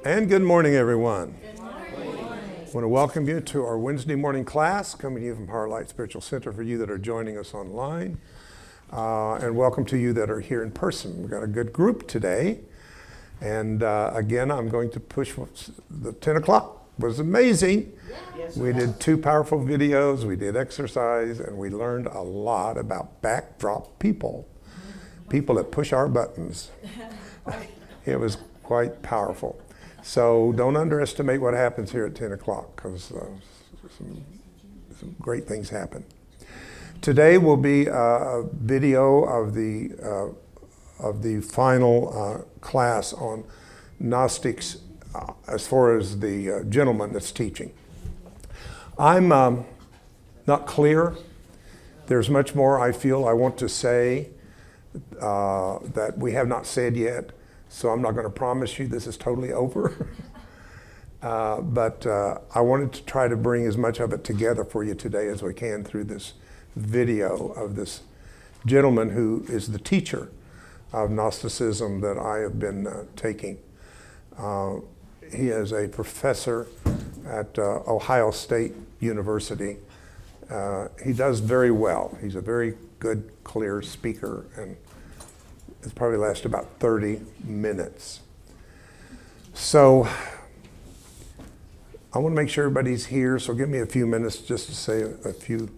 And good morning, everyone. Good morning. I want to welcome you to our Wednesday morning class, coming to you from HeartLight Spiritual Center for you that are joining us online. And welcome to you that are here in person. We've got a good group today. And again, I'm going to push the 10 o'clock. It was amazing. Yes. We did 2 powerful videos, we did exercise, and we learned a lot about backdrop people. People that push our buttons. It was quite powerful. So don't underestimate what happens here at 10 o'clock, because some great things happen. Today will be a video of the final class on Gnostics as far as the gentleman that's teaching. I'm not clear. There's much more I feel I want to say that we have not said yet. So I'm not going to promise you this is totally over. But I wanted to try to bring as much of it together for you today as we can through this video of this gentleman who is the teacher of Gnosticism that I have been taking. He is a professor at Ohio State University. He does very well. He's a very good, clear speaker, and it's probably lasted about 30 minutes. So I want to make sure everybody's here, so give me a few minutes just to say a few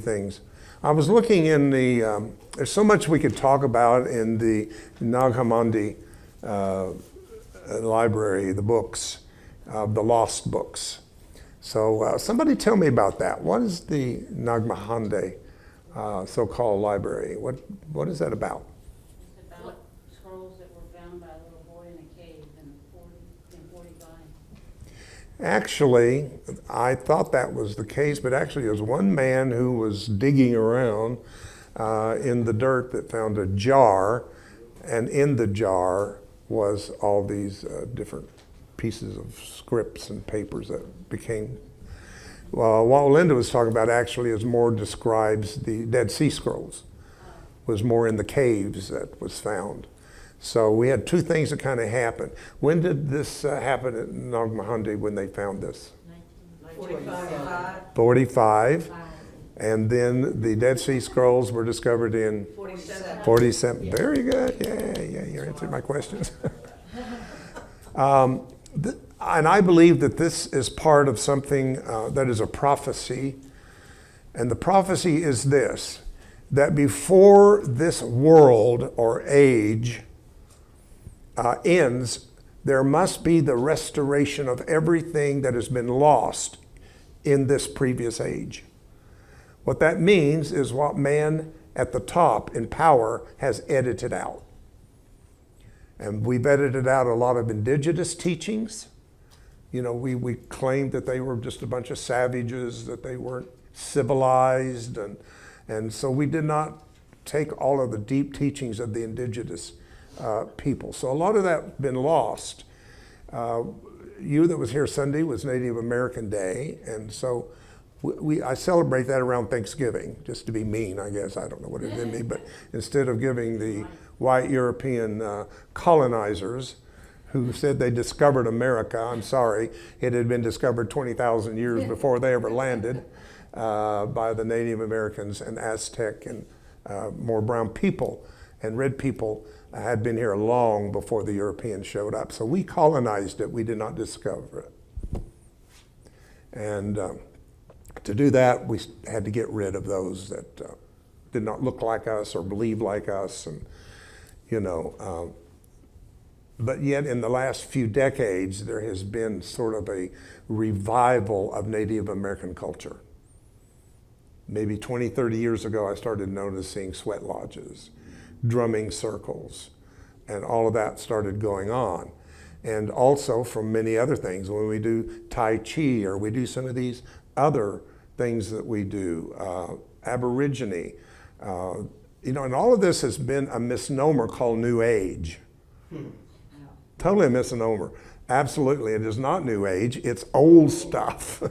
things. I was looking in the, there's so much we could talk about in the Nag Hammadi library, the books, the lost books. So somebody tell me about that. What is the Nag Hammadi so-called library? What is that about? Actually, I thought that was the case, but actually there was one man who was digging around in the dirt that found a jar, and in the jar was all these different pieces of scripts and papers that became, well, what Linda was talking about actually is more describes the Dead Sea Scrolls, was more in the caves that was found. So we had 2 things that kind of happened. When did this happen at Nag Hammadi when they found this? 45. And then the Dead Sea Scrolls were discovered in 47. Very good. Yeah, you answered my questions. And I believe that this is part of something that is a prophecy. And the prophecy is this, that before this world or age ends, there must be the restoration of everything that has been lost in this previous age. What that means is what man at the top in power has edited out. And we've edited out a lot of indigenous teachings. You know, we claimed that they were just a bunch of savages, that they weren't civilized, and so we did not take all of the deep teachings of the indigenous people. So a lot of that been lost. You that was here Sunday was Native American Day, and so I celebrate that around Thanksgiving, just to be mean, I guess. I don't know what it did me, but instead of giving the white European colonizers who said they discovered America, I'm sorry, it had been discovered 20,000 years before they ever landed by the Native Americans and Aztec and more brown people and red people had been here long before the Europeans showed up. So we colonized it, we did not discover it. And to do that, we had to get rid of those that did not look like us or believe like us, and you know. But yet in the last few decades, there has been sort of a revival of Native American culture. Maybe 20, 30 years ago, I started noticing sweat lodges, drumming circles, and all of that started going on. And also from many other things, when we do Tai Chi or we do some of these other things that we do, Aborigine, you know, and all of this has been a misnomer called New Age. Totally a misnomer. Absolutely, it is not New Age, it's old stuff,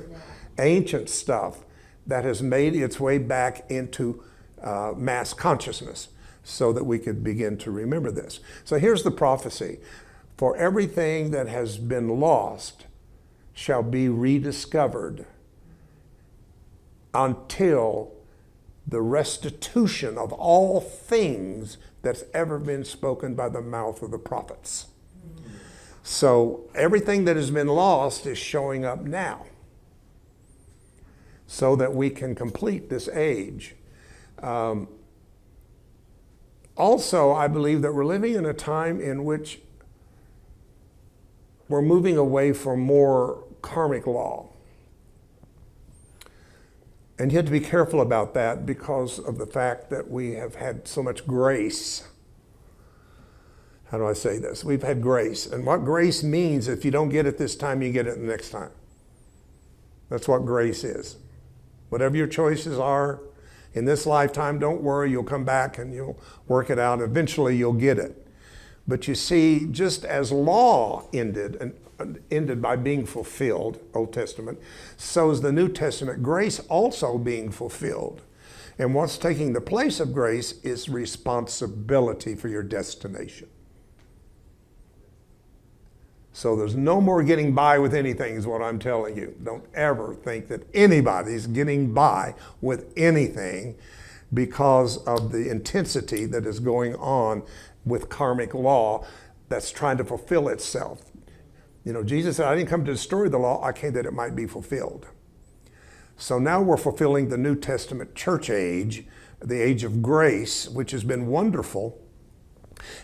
ancient stuff that has made its way back into mass consciousness so that we could begin to remember this. So here's the prophecy. For everything that has been lost shall be rediscovered until the restitution of all things that's ever been spoken by the mouth of the prophets. So everything that has been lost is showing up now so that we can complete this age. Also, I believe that we're living in a time in which we're moving away from more karmic law. And you have to be careful about that because of the fact that we have had so much grace. How do I say this? We've had grace. And what grace means, if you don't get it this time, you get it the next time. That's what grace is. Whatever your choices are in this lifetime, don't worry, you'll come back and you'll work it out. Eventually you'll get it. But you see, just as law ended by being fulfilled, Old Testament, so is the New Testament grace also being fulfilled. And what's taking the place of grace is responsibility for your destination. So there's no more getting by with anything is what I'm telling you. Don't ever think that anybody's getting by with anything because of the intensity that is going on with karmic law that's trying to fulfill itself. You know, Jesus said, I didn't come to destroy the law, I came that it might be fulfilled. So now we're fulfilling the New Testament church age, the age of grace, which has been wonderful.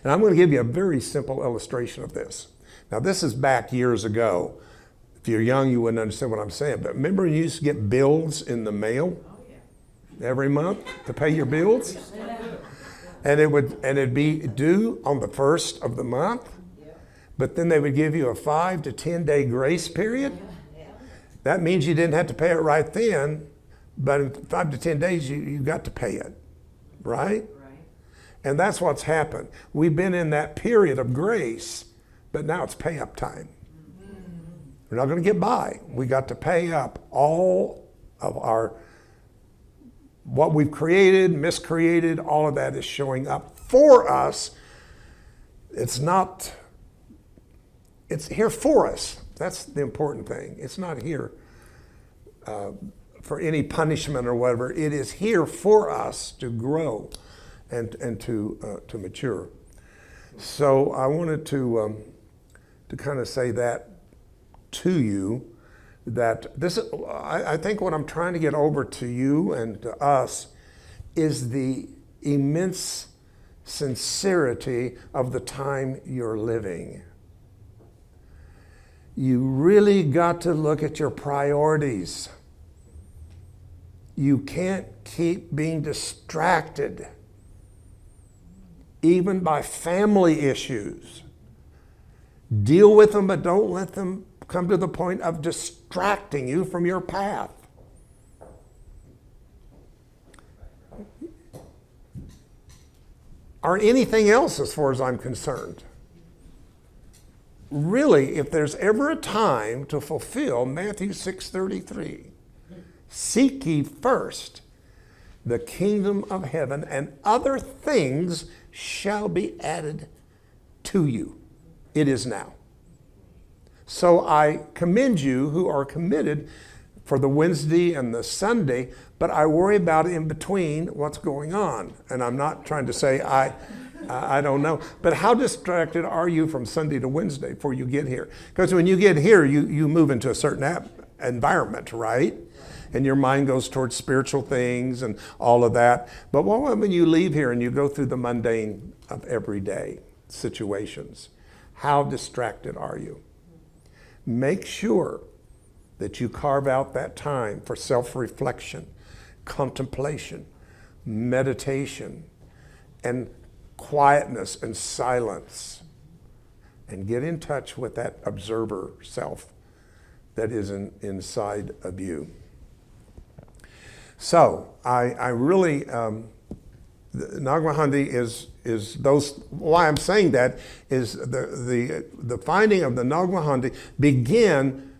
And I'm going to give you a very simple illustration of this. Now, this is back years ago. If you're young, you wouldn't understand what I'm saying. But remember you used to get bills in the mail every month to pay your bills? And it'd be due on the first of the month. But then they would give you a 5 to 10 day grace period. That means you didn't have to pay it right then, but in 5 to 10 days you got to pay it, right? And that's what's happened. We've been in that period of grace, but now it's pay up time. We're not going to get by. We got to pay up all of what we've created, miscreated, all of that is showing up for us. It's here for us. That's the important thing. It's not here for any punishment or whatever. It is here for us to grow and to mature. So I wanted to kind of say that to you, that this is, I think what I'm trying to get over to you and to us is the immense sincerity of the time you're living. You really got to look at your priorities. You can't keep being distracted, even by family issues. Deal with them, but don't let them come to the point of distracting you from your path. Or anything else as far as I'm concerned. Really, if there's ever a time to fulfill Matthew 6:33, seek ye first the kingdom of heaven, and other things shall be added to you. It is now. So I commend you who are committed for the Wednesday and the Sunday, but I worry about in between what's going on. And I'm not trying to say I don't know. But how distracted are you from Sunday to Wednesday before you get here? Because when you get here, you move into a certain environment, right? And your mind goes towards spiritual things and all of that. But what when you leave here and you go through the mundane of everyday situations? How distracted are you? Make sure that you carve out that time for self-reflection, contemplation, meditation, and quietness and silence. And get in touch with that observer self that is inside of you. So I really, the Nag Hammadi is those. Why I'm saying that is the finding of the Nag Hammadi began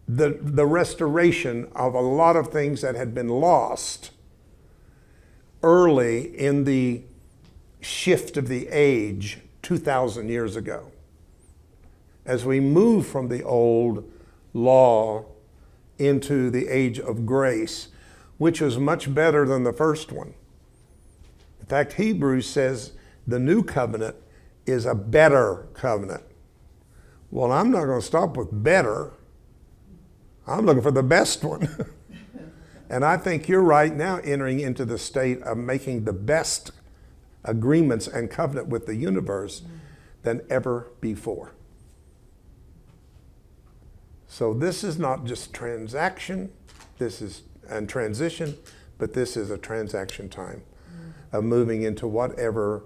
the restoration of a lot of things that had been lost early in the shift of the age 2,000 years ago. as we move from the old law into the age of grace, which is much better than the first one. In fact, Hebrews says the new covenant is a better covenant. Well, I'm not going to stop with better. I'm looking for the best one. And I think you're right now entering into the state of making the best agreements and covenant with the universe than ever before. So this is not just transaction, and transition, but this is a transaction time of moving into whatever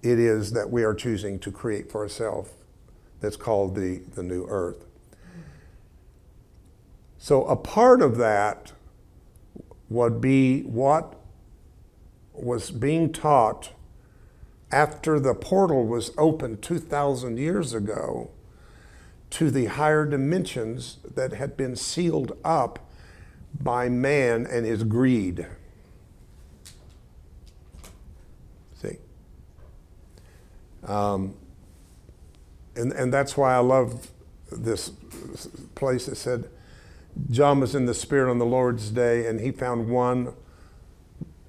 it is that we are choosing to create for ourselves that's called the new earth. So a part of that would be what was being taught after the portal was opened 2,000 years ago to the higher dimensions that had been sealed up by man and his greed. See? And that's why I love this place that said, John was in the Spirit on the Lord's day, and he found one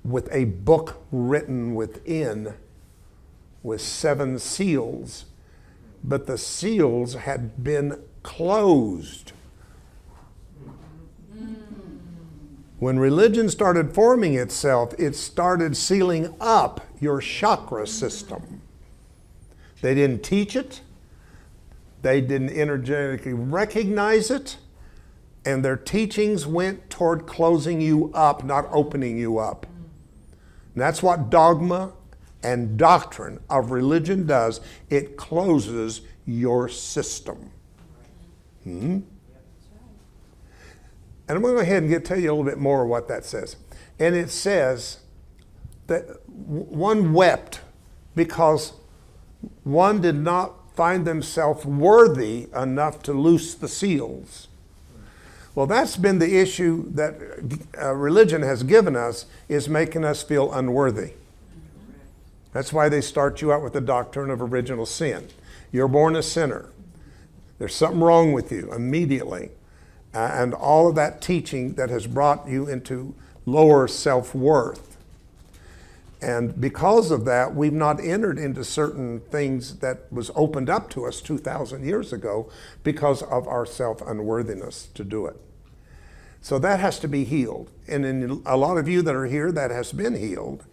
with a book written within with 7 seals, but the seals had been closed. When religion started forming itself, it started sealing up your chakra system. They didn't teach it. They didn't energetically recognize it. And their teachings went toward closing you up, not opening you up. And that's what dogma and doctrine of religion does. It closes your system. And I'm going to go ahead and tell you a little bit more of what that says. And it says that one wept because one did not find themselves worthy enough to loose the seals. Well, that's been the issue that religion has given us, is making us feel unworthy. That's why they start you out with the doctrine of original sin. You're born a sinner. There's something wrong with you immediately. And all of that teaching that has brought you into lower self-worth. And because of that, we've not entered into certain things that was opened up to us 2,000 years ago because of our self-unworthiness to do it. So that has to be healed. And in a lot of you that are here, that has been healed.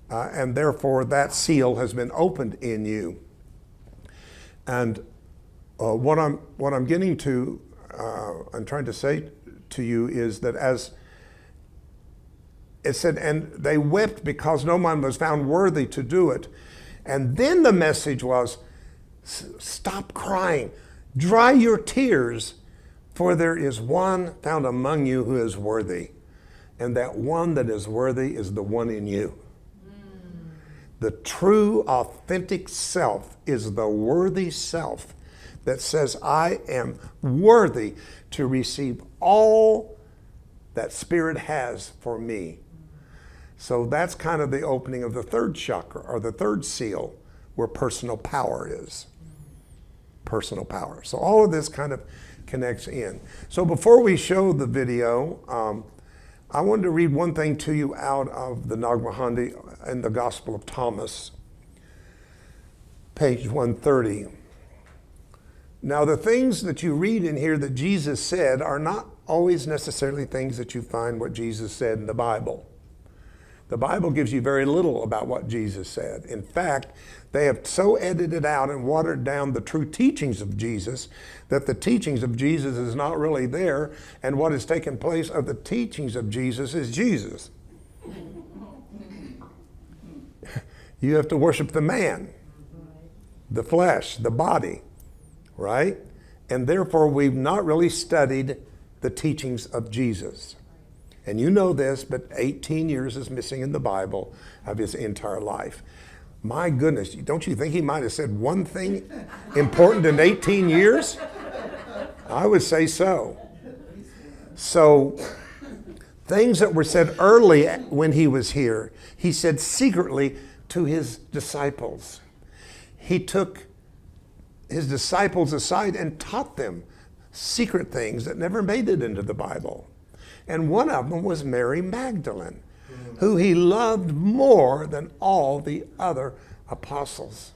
And therefore, that seal has been opened in you. And what I'm getting to, I'm trying to say to you is that as it said, and they wept because no one was found worthy to do it. And then the message was, stop crying, dry your tears, for there is one found among you who is worthy. And that one that is worthy is the one in you. The true, authentic self is the worthy self that says, I am worthy to receive all that Spirit has for me. So that's kind of the opening of the third chakra, or the third seal, where personal power is. Personal power. So all of this kind of connects in. So before we show the video, I wanted to read one thing to you out of the Nag Hammadi in the Gospel of Thomas, page 130. Now, the things that you read in here that Jesus said are not always necessarily things that you find what Jesus said in the Bible. The Bible gives you very little about what Jesus said. In fact, they have so edited out and watered down the true teachings of Jesus that the teachings of Jesus is not really there, and what has taken place of the teachings of Jesus is Jesus. You have to worship the man, the flesh, the body, right? And therefore, we've not really studied the teachings of Jesus. And you know this, but 18 years is missing in the Bible of his entire life. My goodness, don't you think he might have said one thing important in 18 years? I would say so. So, things that were said early when he was here, he said secretly to his disciples. He took his disciples aside and taught them secret things that never made it into the Bible. And one of them was Mary Magdalene, who he loved more than all the other apostles.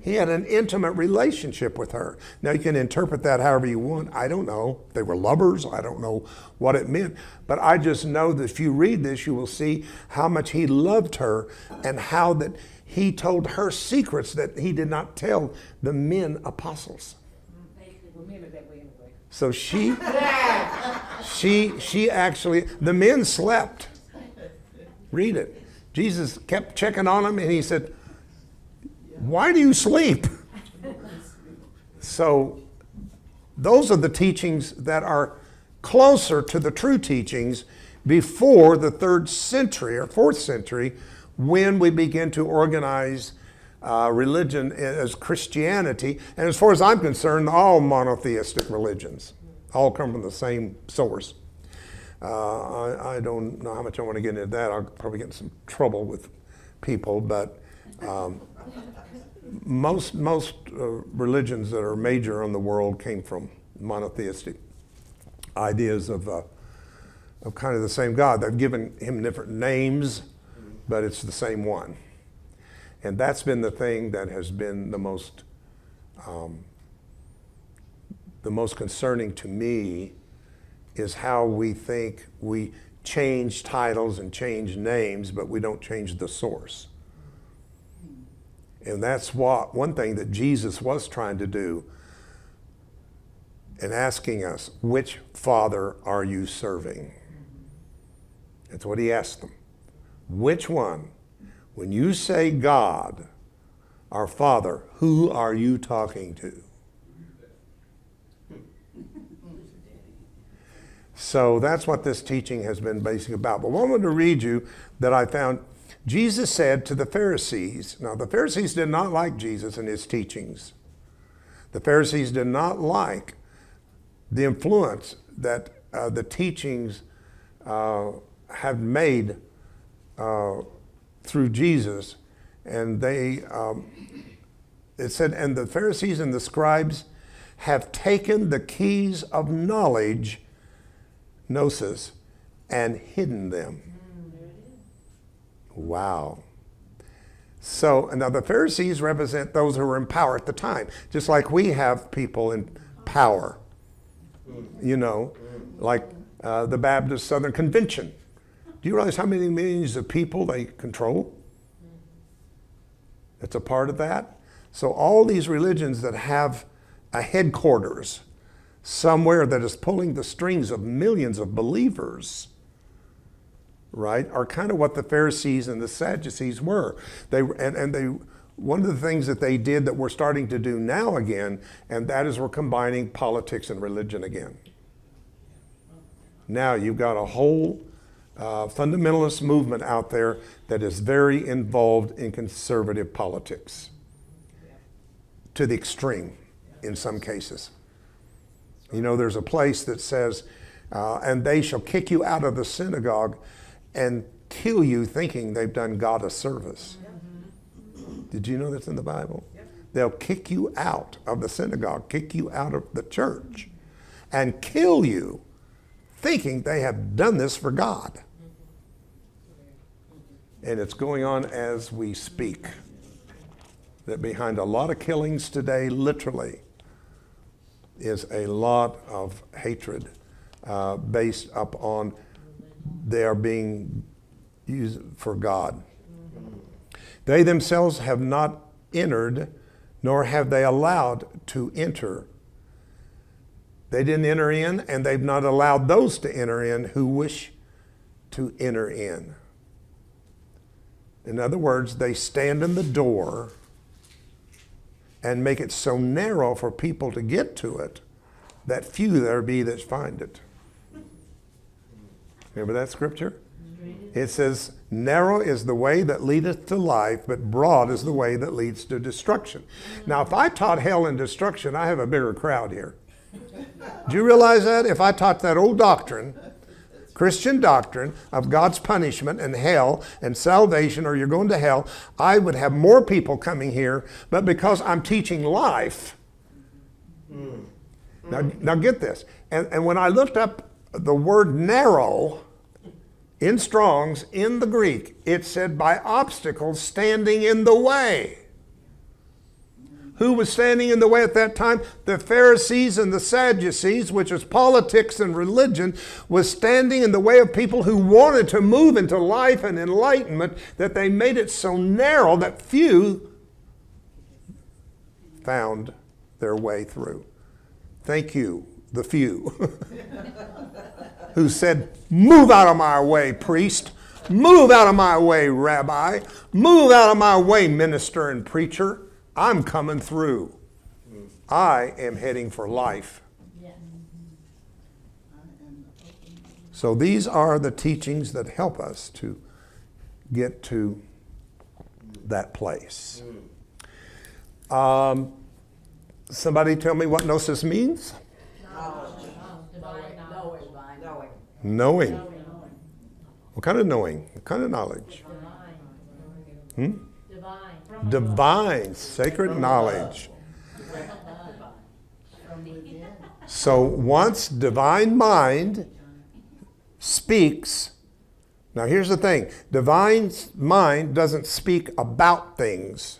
He had an intimate relationship with her. Now, you can interpret that however you want. I don't know. They were lovers. I don't know what it meant. But I just know that if you read this, you will see how much he loved her and how that he told her secrets that he did not tell the men apostles. So she actually, the men slept. Read it. Jesus kept checking on them and he said, why do you sleep? So those are the teachings that are closer to the true teachings before the 3rd century or 4th century, when we begin to organize religion as Christianity. And as far as I'm concerned, all monotheistic religions all come from the same source. I don't know how much I want to get into that. I'll probably get in some trouble with people, but most religions that are major in the world came from monotheistic ideas of kind of the same God. They've given him different names, but it's the same one. And that's been the thing that has been the most concerning to me, is how we think we change titles and change names, but we don't change the source. And that's one thing that Jesus was trying to do, and asking us, which Father are you serving? That's what he asked them. Which one? When you say God, our Father, who are you talking to? So that's what this teaching has been basically about. But what I want to read you that I found, Jesus said to the Pharisees, now the Pharisees did not like Jesus and his teachings. The Pharisees did not like the influence that the teachings have made through Jesus. And it said, and the Pharisees and the scribes have taken the keys of knowledge, gnosis, and hidden them. Wow. So now the Pharisees represent those who were in power at the time, just like we have people in power. You know, like the Baptist Southern Convention. Do you realize how many millions of people they control? It's a part of that. So all these religions that have a headquarters somewhere that is pulling the strings of millions of believers, right, are kind of what the Pharisees and the Sadducees were. One of the things that they did that we're starting to do now again, and that is we're combining politics and religion again. Now you've got a whole fundamentalist movement out there that is very involved in conservative politics to the extreme in some cases. You know, there's a place that says, and they shall kick you out of the synagogue and kill you thinking they've done God a service. Did you know that's in the Bible? They'll kick you out of the synagogue, kick you out of the church, and kill you thinking they have done this for God. And it's going on as we speak. That behind a lot of killings today, literally, is a lot of hatred based upon they are being used for God. They themselves have not entered, nor have they allowed to enter. They didn't enter in, and they've not allowed those to enter in who wish to enter in. In other words, they stand in the door and make it so narrow for people to get to it that few there be that find it. Remember that scripture? It says, narrow is the way that leadeth to life, but broad is the way that leads to destruction. Now, if I taught hell and destruction, I have a bigger crowd here. Do you realize that? If I taught that old doctrine, Christian doctrine of God's punishment and hell and salvation, or you're going to hell, I would have more people coming here. But because I'm teaching life, now get this. And when I looked up the word narrow in Strong's, in the Greek, it said by obstacles standing in the way. Who was standing in the way at that time? The Pharisees and the Sadducees, which is politics and religion, was standing in the way of people who wanted to move into life and enlightenment, that they made it so narrow that few found their way through. Thank you, the few, who said, move out of my way, priest. Move out of my way, rabbi. Move out of my way, minister and preacher. I'm coming through. I am heading for life. So these are the teachings that help us to get to that place. Somebody tell me what gnosis means? Knowing. What kind of knowing? What kind of knowledge? Divine, sacred knowledge. So once divine mind speaks, now here's the thing, divine mind doesn't speak about things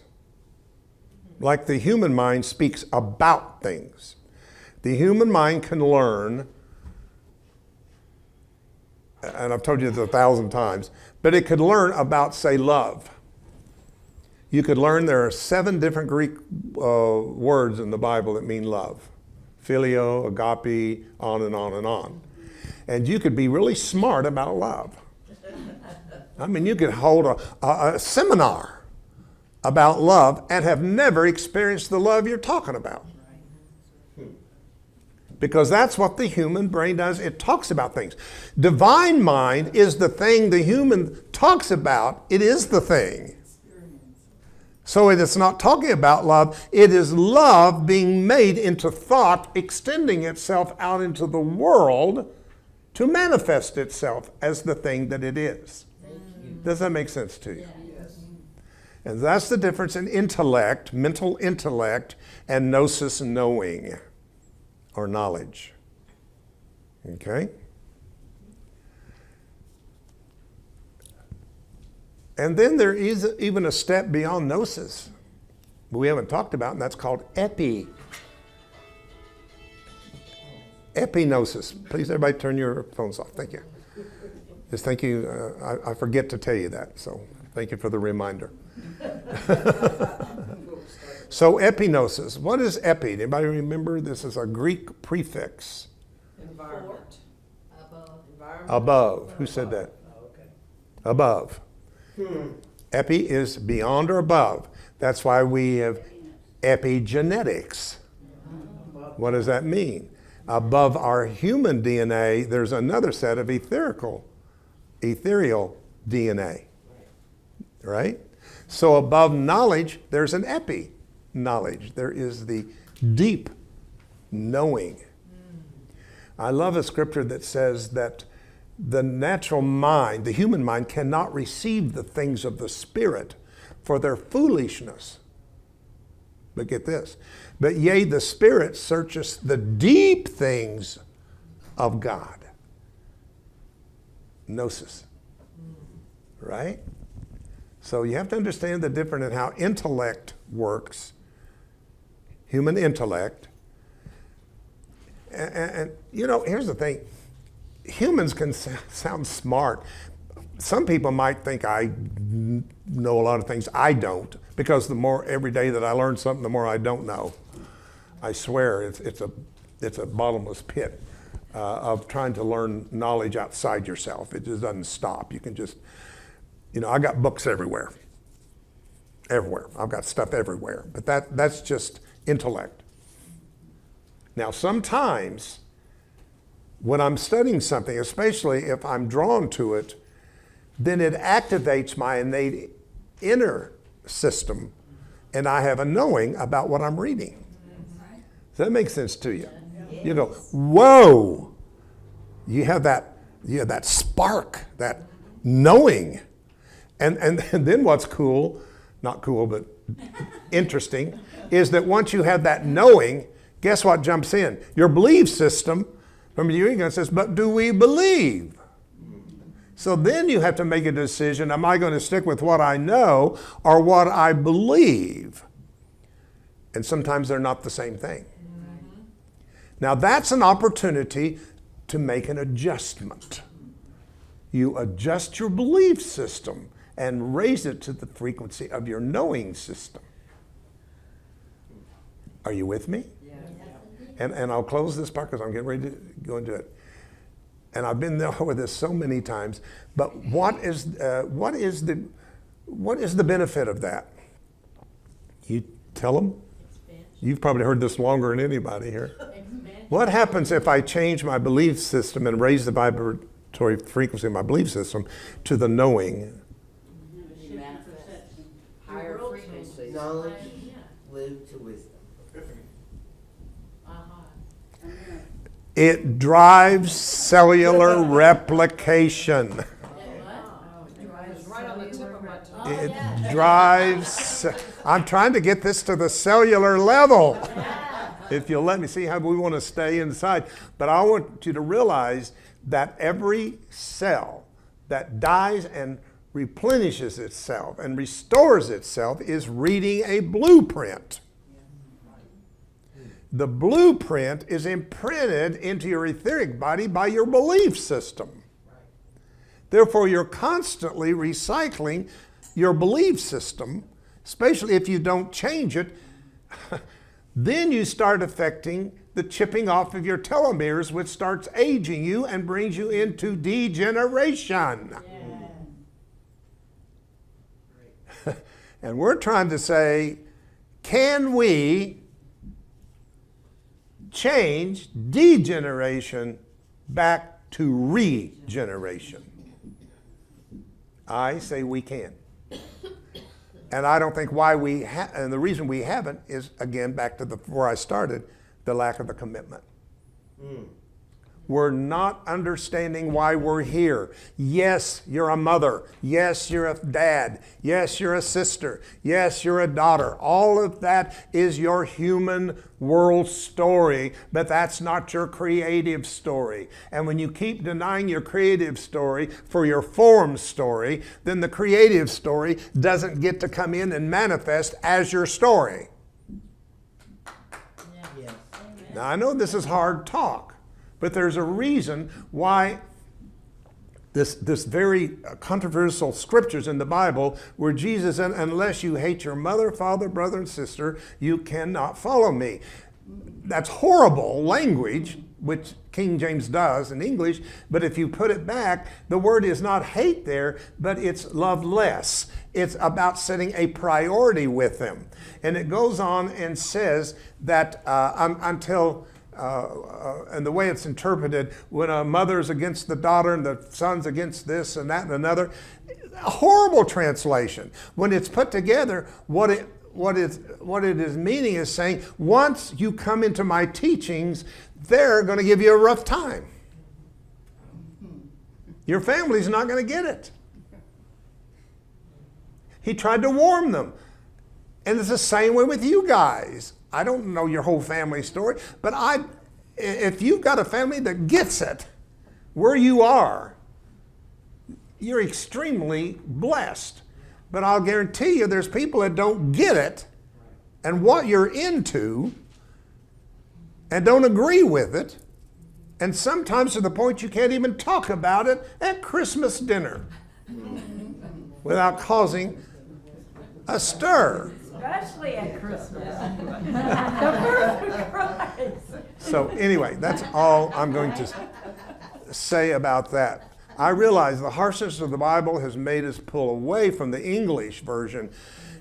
like the human mind speaks about things. The human mind can learn, and I've told you this 1,000 times, but it could learn about, say, love. You could learn there are 7 different Greek words in the Bible that mean love. Phileo, agape, on and on and on. And you could be really smart about love. I mean, you could hold a seminar about love and have never experienced the love you're talking about. Because that's what the human brain does. It talks about things. Divine mind is the thing the human talks about. It is the thing. So it is not talking about love. It is love being made into thought, extending itself out into the world to manifest itself as the thing that it is. Does that make sense to you? Yes. And that's the difference in intellect, mental intellect, and gnosis, knowing or knowledge. Okay? And then there is even a step beyond gnosis we haven't talked about, and that's called epignosis. Please, everybody turn your phones off. Thank you. Just thank you. I forget to tell you that, so thank you for the reminder. So epignosis. What is epi? Anybody remember? This is a Greek prefix. Environment. Above. Who said that? Above. Epi is beyond or above. That's why we have epigenetics. What does that mean? Above our human DNA, there's another set of ethereal DNA. Right? So above knowledge, there's an epi knowledge. There is the deep knowing. I love a scripture that says that the natural mind, the human mind, cannot receive the things of the Spirit for their foolishness. But get this. But yea, the Spirit searcheth the deep things of God. Gnosis. Right? So you have to understand the difference in how intellect works, human intellect. And you know, here's the thing. Humans can sound smart. Some people might think I know a lot of things I don't, because the more every day that I learn something, the more I don't know. I swear it's a bottomless pit of trying to learn knowledge outside yourself. It just doesn't stop. You can just, you know, I got books everywhere. Everywhere. I've got stuff everywhere. But that's just intellect. Now sometimes when I'm studying something, especially if I'm drawn to it, then it activates my innate inner system, and I have a knowing about what I'm reading. Does that make sense to you? You go, whoa! You have that Yeah, that spark, that knowing. And then what's cool, not cool, but interesting, is that once you have that knowing, guess what jumps in? Your belief system. Remember, the English says, but do we believe? So then you have to make a decision, am I going to stick with what I know or what I believe? And sometimes they're not the same thing. Now that's an opportunity to make an adjustment. You adjust your belief system and raise it to the frequency of your knowing system. Are you with me? Yeah. And I'll close this part because I'm getting ready to go into it. And I've been over this so many times. But what is the benefit of that? You tell them. You've probably heard this longer than anybody here. What happens if I change my belief system and raise the vibratory frequency of my belief system to the knowing? Higher frequency. Knowledge, live to wisdom. It drives cellular replication. It drives, I'm trying to get this to the cellular level. If you'll let me see how we want to stay inside. But I want you to realize that every cell that dies and replenishes itself and restores itself is reading a blueprint. The blueprint is imprinted into your etheric body by your belief system. Therefore, you're constantly recycling your belief system, especially if you don't change it. Then you start affecting the chipping off of your telomeres, which starts aging you and brings you into degeneration. Yeah. And we're trying to say, can we change degeneration back to regeneration? I say we can. And I don't think why we and the reason we haven't is, again, back to where I started, the lack of the commitment. We're not understanding why we're here. Yes, you're a mother. Yes, you're a dad. Yes, you're a sister. Yes, you're a daughter. All of that is your human world story, but that's not your creative story. And when you keep denying your creative story for your form story, then the creative story doesn't get to come in and manifest as your story. Yes. Now, I know this is hard talk. But there's a reason why this very controversial scriptures in the Bible where Jesus said, unless you hate your mother, father, brother, and sister, you cannot follow me. That's horrible language, which King James does in English, but if you put it back, the word is not hate there, but it's love less. It's about setting a priority with them. And it goes on and says that until... and the way it's interpreted, when a mother's against the daughter and the son's against this and that and another, a horrible translation. When it's put together, what it is meaning is saying, once you come into my teachings, they're going to give you a rough time. Your family's not going to get it. He tried to warn them. And it's the same way with you guys. I don't know your whole family story, but if you've got a family that gets it, where you are, you're extremely blessed. But I'll guarantee you there's people that don't get it and what you're into and don't agree with it. And sometimes to the point you can't even talk about it at Christmas dinner without causing a stir. Especially at Christmas. The birth of Christ. So anyway, that's all I'm going to say about that. I realize the harshness of the Bible has made us pull away from the English version.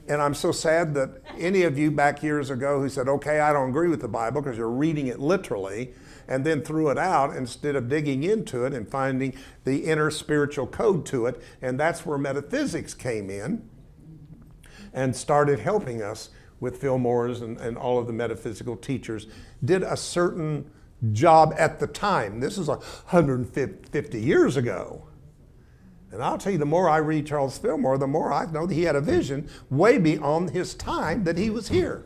And I'm so sad that any of you back years ago who said, okay, I don't agree with the Bible because you're reading it literally, and then threw it out instead of digging into it and finding the inner spiritual code to it. And that's where metaphysics came in and started helping us with Phil Morris and all of the metaphysical teachers, did a certain job at the time. This is 150 years ago. And I'll tell you, the more I read Charles Fillmore, the more I know that he had a vision way beyond his time that he was here.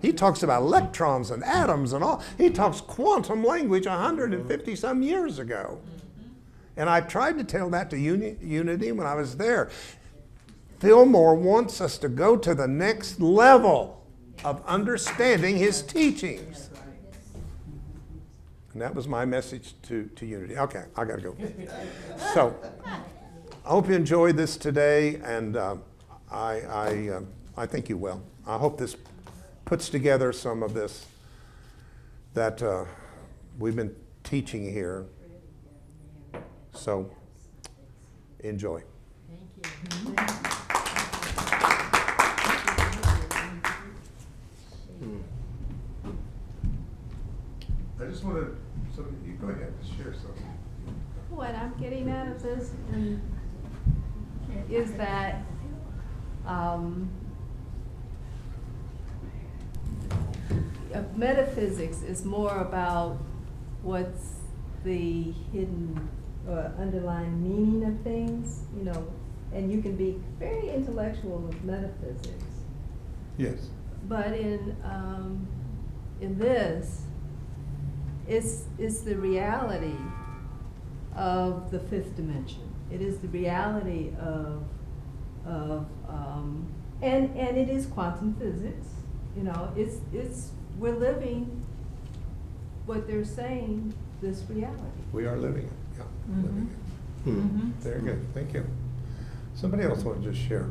He talks about electrons and atoms and all. He talks quantum language 150 some years ago. And I tried to tell that to Unity when I was there. Fillmore wants us to go to the next level of understanding his teachings. And that was my message to Unity. Okay, I got to go. So, I hope you enjoyed this today, and I think you will. I hope this puts together some of this that we've been teaching here. So, enjoy. Thank you. I just want to, so you go ahead and share something. What I'm getting out of this is that metaphysics is more about what's the hidden underlying meaning of things, you know, and you can be very intellectual with metaphysics. Yes. But in this, it's the reality of the fifth dimension. It is the reality of and it is quantum physics. You know, we're living what they're saying, this reality. We are living it. Yeah, Mm-hmm. living it. Very good. Thank you. Somebody else want to just share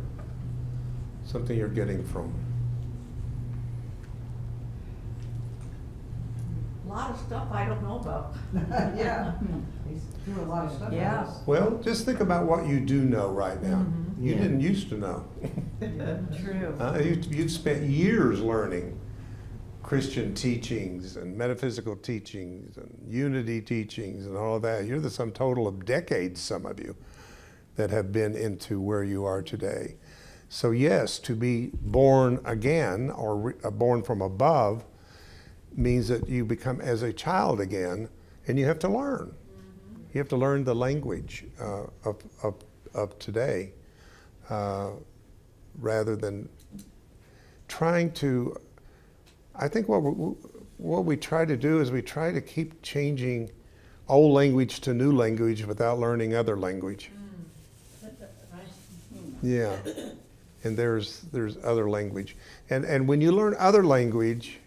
something you're getting from. A lot of stuff I don't know about. Yeah. He's doing a lot of stuff. Yeah. on Well, just think about what you do know right now. Mhm. You Yeah. didn't used to know. True. You've spent years learning Christian teachings and metaphysical teachings and unity teachings and all of that. You're the sum total of decades, some of you, that have been into where you are today. So yes, to be born again or born from above means that you become as a child again, and you have to learn. You have to learn the language of today, rather than trying to. I think what we try to do is we try to keep changing old language to new language without learning other language. Yeah, and there's other language, and when you learn other language,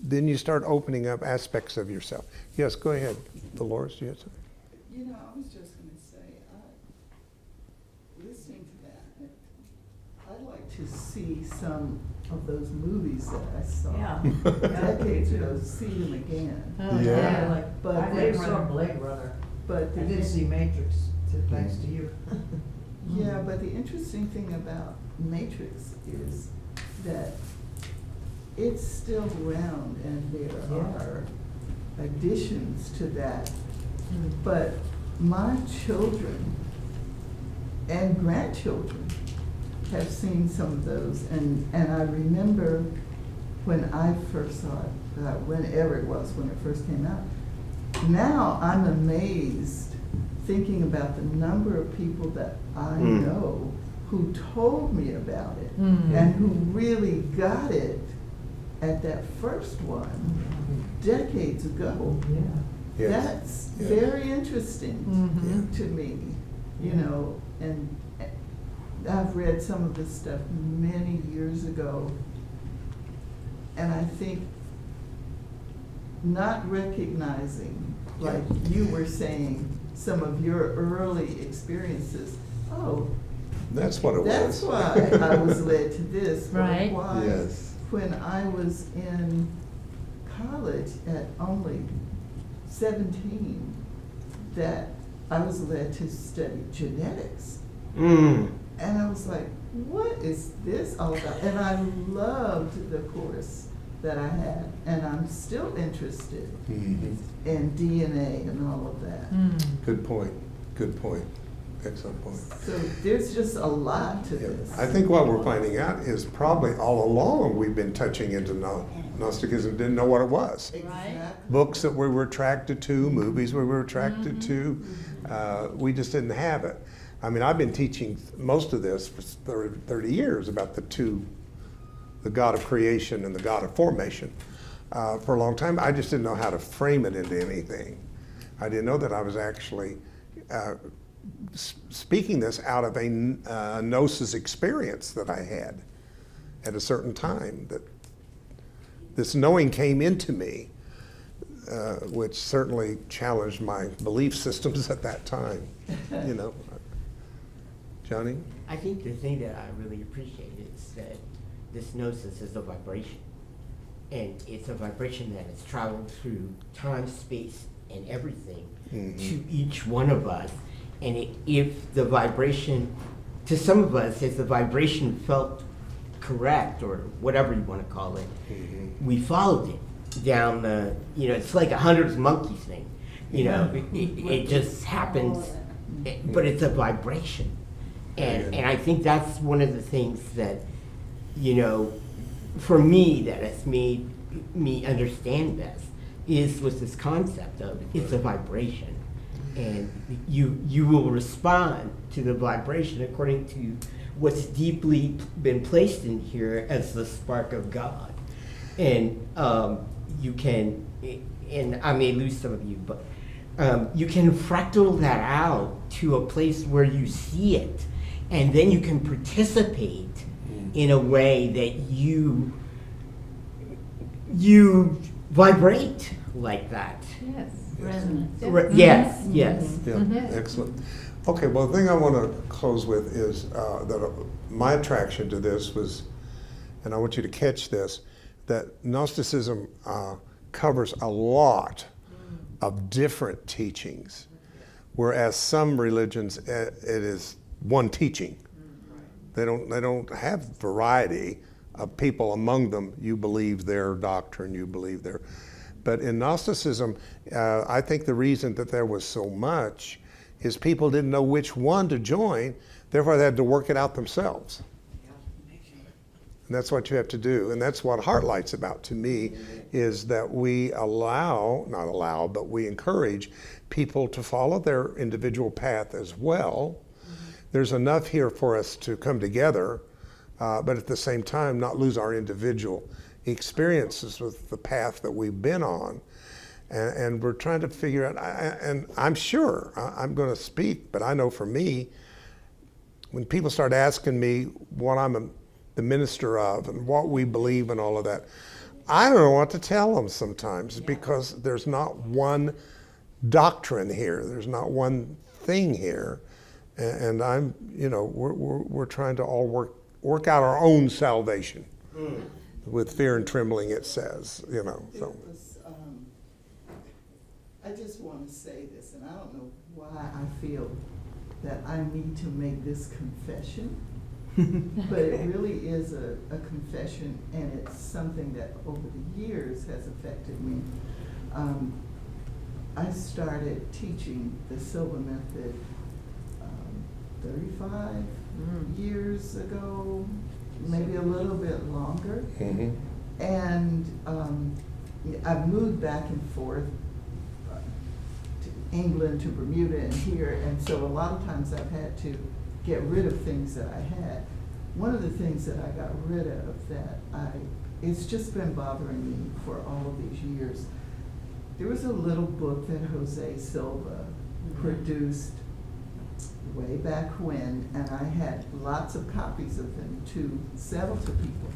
then you start opening up aspects of yourself. Yes, go ahead, Dolores. Do you have something? You know, I was just going to say, listening to that, I'd like to see some of those movies that I saw Yeah. decades ago, see them again. Oh, Yeah. Like, But I there's never saw some- Blade Runner. But I did see Matrix, thanks to you. yeah, but the interesting thing about Matrix is that it's still around and there Yeah. are additions to that. But my children and grandchildren have seen some of those, and I remember when I first saw it, whenever it was, when it first came out. Now I'm amazed thinking about the number of people that I know who told me about it and who really got it at that first one decades ago. Yeah. Yes. That's Yes. very interesting Mhm. to me, you know, and I've read some of this stuff many years ago, and I think not recognizing, like you were saying, some of your early experiences. Oh, That's what it that's was. why I was led to this. Or Right. why Yes. when I was in college at only 17, that I was led to study genetics. And I was like, what is this all about? And I loved the course that I had, and I'm still interested Mhm. in DNA and all of that. Good point. Good point. Excellent point. So there's just a lot to Yeah. this. I think what we're finding out is probably all along we've been touching into Gnosticism didn't know what it was. Exactly. Books that we were attracted to, movies we were attracted to, we just didn't have it. I mean, I've been teaching most of this for 30 years about the God of creation and the God of formation. For a long time, I just didn't know how to frame it into anything. I didn't know that I was actually speaking this out of a gnosis experience that I had at a certain time, that this knowing came into me, which certainly challenged my belief systems at that time, you know. Johnny? I think the thing that I really appreciate is that this gnosis is a vibration. And it's a vibration that has traveled through time, space, and everything to each one of us. And if the vibration, to some of us, if the vibration felt correct, or whatever you want to call it, we followed it down the, you know, it's like a 100 monkeys thing. You know, it just happens, but it's a vibration. And I think that's one of the things that, you know, for me, that has made me understand this, is with this concept of it's a vibration. And you will respond to the vibration according to what's deeply been placed in here as the spark of God. And you can, and I may lose some of you, but you can fractal that out to a place where you see it. And then you can participate in a way that you vibrate like that. Yes. Resonance. Yes, yes. Yeah, excellent. Okay, well, the thing I want to close with is that my attraction to this was, and I want you to catch this, that Gnosticism covers a lot of different teachings, whereas some religions, it is one teaching. They don't have variety of people among them. You believe their doctrine, you believe their. But in Gnosticism, I think the reason that there was so much is people didn't know which one to join, therefore they had to work it out themselves. And that's what you have to do. And that's what HeartLight's about to me, is that we but we encourage people to follow their individual path as well. There's enough here for us to come together, but at the same time not lose our individual experiences with the path that we've been on. And we're trying to figure out, and I'm sure, I'm going to speak, but I know for me, when people start asking me what I'm the minister of and what we believe and all of that, I don't know what to tell them sometimes, because there's not one doctrine here. There's not one thing here. And I'm, you know, we're trying to all work out our own salvation with fear and trembling, it says, you know. So. I just want to say this, and I don't know why I feel that I need to make this confession, but it really is a confession, and it's something that over the years has affected me. I started teaching the Silva method 35 years ago, maybe a little bit longer. And I've moved back and forth to England, to Bermuda, and here, and so a lot of times I've had to get rid of things that I had. One of the things that I got rid of that it's just been bothering me for all of these years. There was a little book that Jose Silva produced way back when, and I had lots of copies of them to sell to people.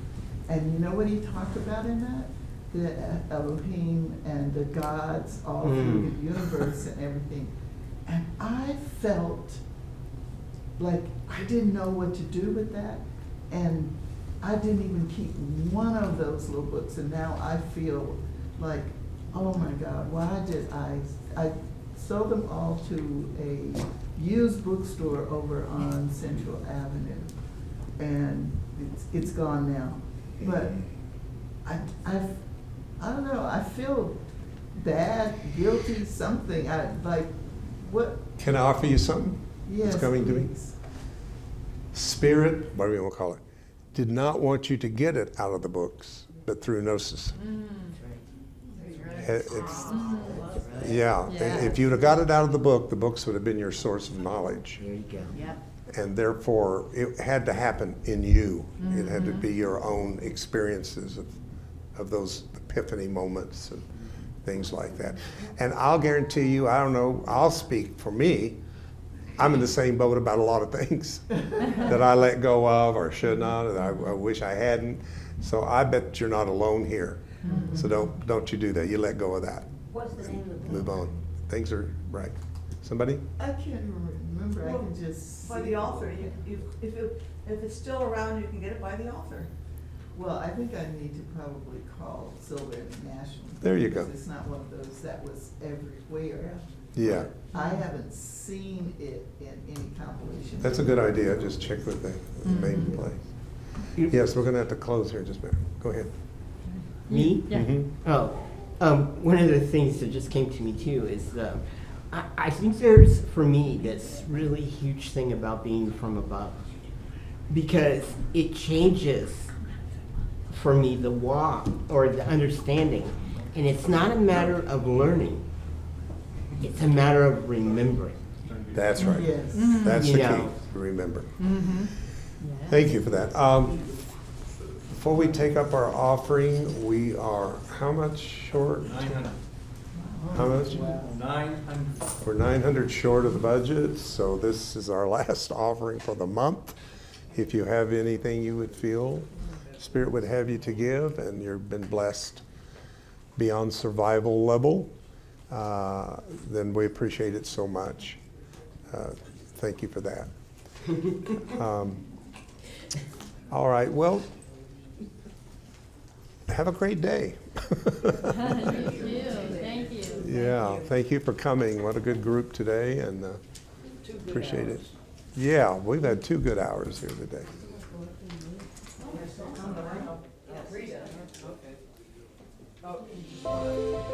And you know what he talked about in that? The Elohim and the gods all through the universe and everything. And I felt like I didn't know what to do with that. And I didn't even keep one of those little books. And now I feel like, oh my God, why did I sold them all to a used bookstore over on Central Avenue, and it's gone now. But I don't know, I feel bad, guilty, something. What? Can I offer you something? Yes, that's coming to me? please. Spirit, whatever you want to call it, did not want you to get it out of the books. but through Gnosis. That's right. It's, yeah, if you'd have got it out of the books would have been your source of knowledge. There you go. Yep. And therefore, it had to happen in you. It had to be your own experiences of those epiphany moments and things like that. And I'll guarantee you, I don't know, I'll speak for me, I'm in the same boat about a lot of things that I let go of or should not, that I wish I hadn't. So I bet you're not alone here. So don't you do that. You let go of that. What's the name of the book? Move on. Things are right. Somebody? I can't remember, I can just. By see- the author, if it's still around, you can get it by the author. Well, I think I need to probably call Silver International. There you go. because it's not one of those that was everywhere. Yeah. But I haven't seen it in any compilation. That's a good idea. Just check with the main place. Yes, we're going to have to close here in just a minute. Go ahead. Me? Yeah. Mhm. Oh, one of the things that just came to me too is I think there's, for me, this really huge thing about being from above, because it changes for me the walk or the understanding, and it's not a matter of learning, it's a matter of remembering. That's right. Yes. That's the You key. know. Remember. Thank you for that. Before we take up our offering, we are how much short? 900. How much? 900. We're 900 short of the budget, so this is our last offering for the month. If you have anything you would feel Spirit would have you to give, and you've been blessed beyond survival level, then we appreciate it so much. Thank you for that. All right, well, have a great day. Thank you, thank you. Yeah, thank you for coming. What a good group today, and appreciate it. Yeah, we've had 2 good hours here today. Okay.